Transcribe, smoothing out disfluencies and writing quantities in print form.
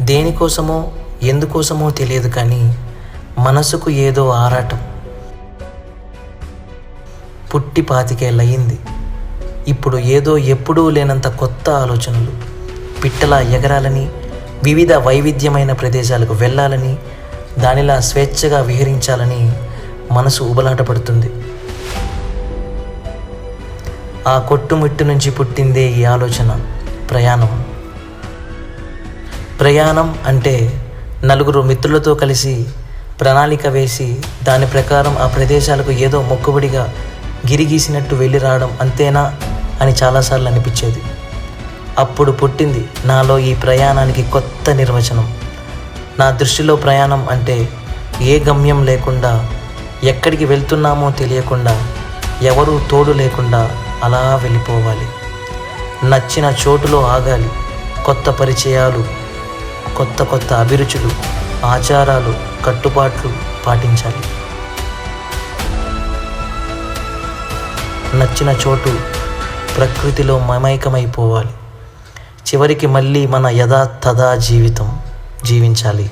దేనికోసమో ఎందుకోసమో తెలియదు కానీ మనసుకు ఏదో ఆరాటం. పుట్టి 25 ఏళ్ళయింది. ఇప్పుడు ఏదో ఎప్పుడూ లేనంత కొత్త ఆలోచనలు. పిట్టలా ఎగరాలని, వివిధ వైవిధ్యమైన ప్రదేశాలకు వెళ్ళాలని, దానిలా స్వేచ్ఛగా విహరించాలని మనసు ఉబలాట పడుతుంది. ఆ కొట్టుమిట్టు నుంచి పుట్టిందే ఈ ఆలోచన, ప్రయాణం. ప్రయాణం అంటే నలుగురు మిత్రులతో కలిసి ప్రణాళిక వేసి దాని ప్రకారం ఆ ప్రదేశాలకు ఏదో మొక్కుబడిగా గిరిగీసినట్టు వెళ్ళి రావడం అంతేనా అని చాలాసార్లు అనిపించేది. అప్పుడు పుట్టింది నాలో ఈ ప్రయాణానికి కొత్త నిర్వచనం. నా దృష్టిలో ప్రయాణం అంటే ఏ గమ్యం లేకుండా, ఎక్కడికి వెళ్తున్నామో తెలియకుండా, ఎవరూ తోడు లేకుండా అలా వెళ్ళిపోవాలి. నచ్చిన చోటులో ఆగాలి. కొత్త పరిచయాలు, కొత్త కొత్త అభిరుచులు, ఆచారాలు, కట్టుబాట్లు పాటించాలి. నచ్చిన చోటు ప్రకృతిలో మమైకమైపోవాలి. చివరికి మళ్ళీ మన యథాతథా జీవితం జీవించాలి.